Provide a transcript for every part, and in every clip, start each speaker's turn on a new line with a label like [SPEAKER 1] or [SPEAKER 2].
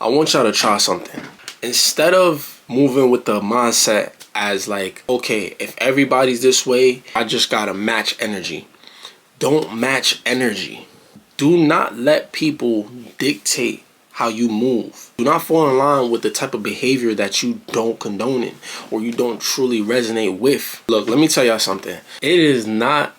[SPEAKER 1] I want y'all to try something. Instead of moving with the mindset as like, okay, if everybody's this way, I just gotta match energy. Don't match energy. Do not let people dictate how you move. Do not fall in line with the type of behavior that you don't condone in or you don't truly resonate with. Look, let me tell y'all something. It is not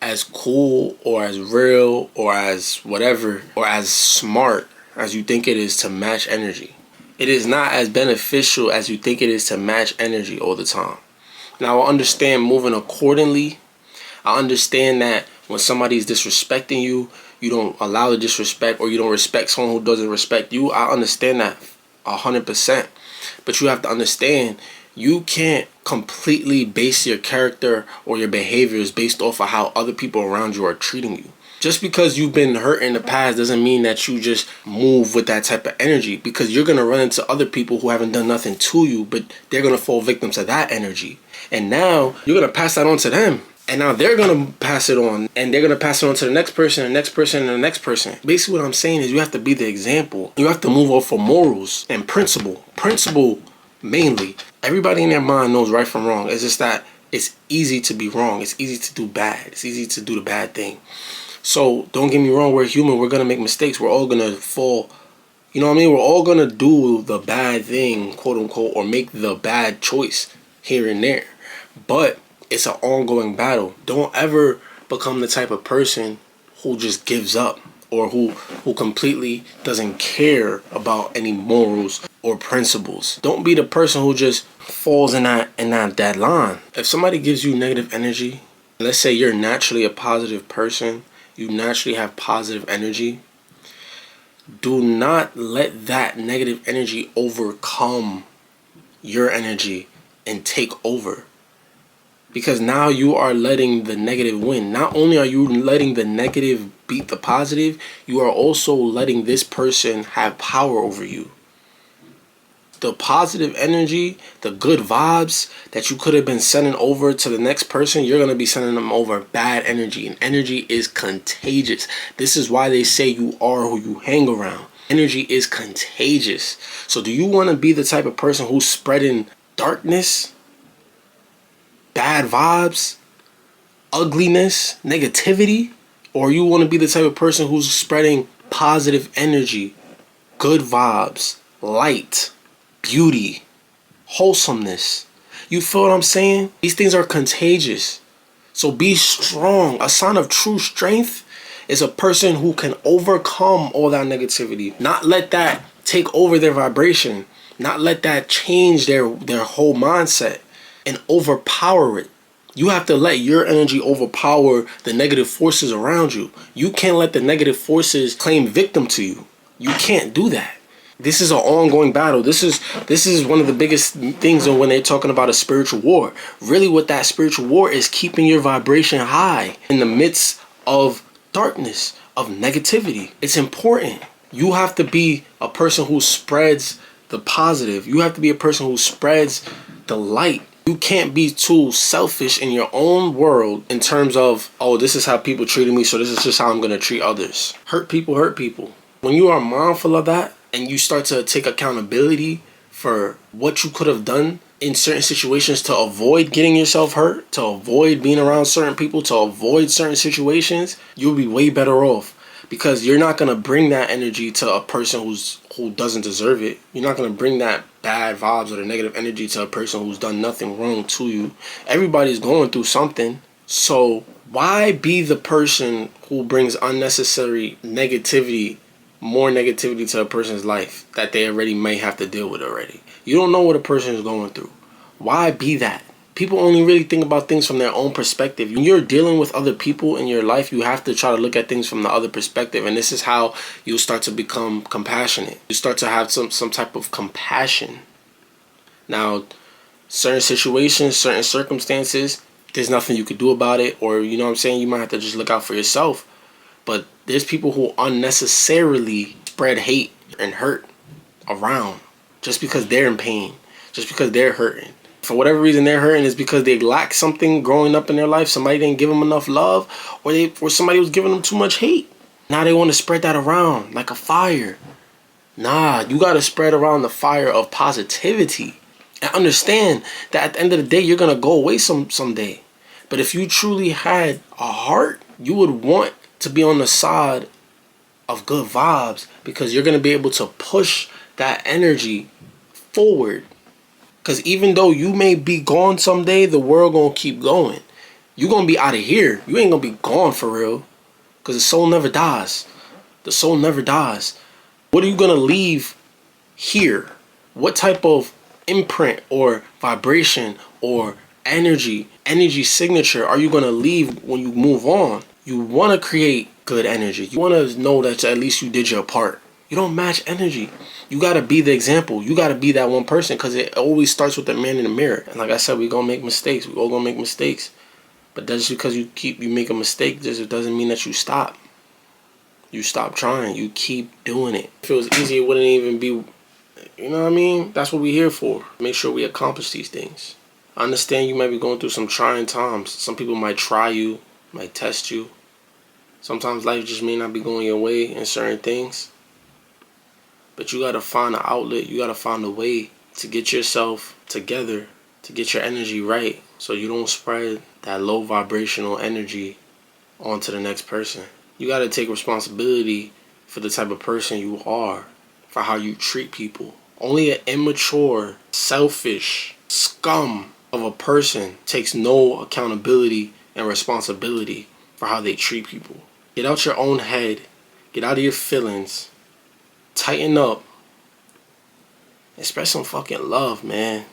[SPEAKER 1] as cool or as real or as whatever or as smart as you think it is to match energy. It is not as beneficial as you think it is to match energy all the time. Now, I understand moving accordingly. I understand that when somebody's disrespecting you, you don't allow the disrespect, or you don't respect someone who doesn't respect you. I understand that 100%. But you have to understand, you can't completely base your character or your behaviors based off of how other people around you are treating you. Just because you've been hurt in the past doesn't mean that you just move with that type of energy, because you're going to run into other people who haven't done nothing to you, but they're going to fall victim to that energy. And now you're going to pass that on to them. And now they're going to pass it on, and they're going to pass it on to the next person, and the next person, and the next person. Basically what I'm saying is you have to be the example. You have to move off of morals and principle. Principle mainly. Everybody in their mind knows right from wrong. It's just that it's easy to be wrong. It's easy to do bad. It's easy to do the bad thing. So don't get me wrong, we're human. We're going to make mistakes. We're all going to fall. You know what I mean? We're all going to do the bad thing, quote unquote, or make the bad choice here and there. But it's an ongoing battle. Don't ever become the type of person who just gives up, or who completely doesn't care about any morals or principles. Don't be the person who just falls in that line. If somebody gives you negative energy, let's say you're naturally a positive person, you naturally have positive energy, do not let that negative energy overcome your energy and take over. Because now you are letting the negative win. Not only are you letting the negative beat the positive, you are also letting this person have power over you. The positive energy, the good vibes that you could have been sending over to the next person, you're going to be sending them over bad energy. And energy is contagious. This is why they say you are who you hang around. Energy is contagious. So do you want to be the type of person who's spreading darkness, bad vibes, ugliness, negativity? Or you want to be the type of person who's spreading positive energy, good vibes, light, beauty, wholesomeness? You feel what I'm saying? These things are contagious. So be strong. A sign of true strength is a person who can overcome all that negativity. Not let that take over their vibration. Not let that change their whole mindset and overpower it. You have to let your energy overpower the negative forces around you. You can't let the negative forces claim victim to you. You can't do that. This is an ongoing battle. This is one of the biggest things when they're talking about a spiritual war. Really what that spiritual war is keeping your vibration high in the midst of darkness, of negativity. It's important. You have to be a person who spreads the positive. You have to be a person who spreads the light. You can't be too selfish in your own world in terms of, oh, this is how people treated me, so this is just how I'm going to treat others. Hurt people hurt people. When you are mindful of that and you start to take accountability for what you could have done in certain situations to avoid getting yourself hurt, to avoid being around certain people, to avoid certain situations, you'll be way better off. Because you're not going to bring that energy to a person who doesn't deserve it. You're not going to bring that bad vibes or the negative energy to a person who's done nothing wrong to you. Everybody's going through something. So why be the person who brings unnecessary negativity, more negativity to a person's life that they already may have to deal with already? You don't know what a person is going through. Why be that? People only really think about things from their own perspective. When you're dealing with other people in your life, you have to try to look at things from the other perspective. And this is how you'll start to become compassionate. You start to have some type of compassion. Now, certain situations, certain circumstances, there's nothing you could do about it. Or, you know what I'm saying, you might have to just look out for yourself. But there's people who unnecessarily spread hate and hurt around just because they're in pain, just because they're hurting. For whatever reason they're hurting is because they lack something growing up in their life. Somebody didn't give them enough love, or somebody was giving them too much hate. Now they want to spread that around like a fire. Nah, you gotta spread around the fire of positivity. And understand that at the end of the day, you're gonna go away someday. But if you truly had a heart, you would want to be on the side of good vibes, because you're gonna be able to push that energy forward. Because even though you may be gone someday, the world gonna keep going. You gonna be out of here. You ain't gonna be gone for real. Because the soul never dies. The soul never dies. What are you gonna leave here? What type of imprint or vibration or energy signature are you gonna leave when you move on? You wanna create good energy. You wanna know that at least you did your part. You don't match energy. You gotta be the example. You gotta be that one person, because it always starts with the man in the mirror. And like I said, we gonna make mistakes. We all gonna make mistakes. But that's because you make a mistake, it doesn't mean that you stop. You stop trying. You keep doing it. If it was easy, it wouldn't even be, you know what I mean? That's what we're here for. Make sure we accomplish these things. I understand you might be going through some trying times. Some people might try you, might test you. Sometimes life just may not be going your way in certain things. But you gotta find an outlet. You gotta find a way to get yourself together, to get your energy right, so you don't spread that low vibrational energy onto the next person. You gotta take responsibility for the type of person you are, for how you treat people. Only an immature, selfish scum of a person takes no accountability and responsibility for how they treat people. Get out your own head. Get out of your feelings. Tighten up. Express some fucking love, man.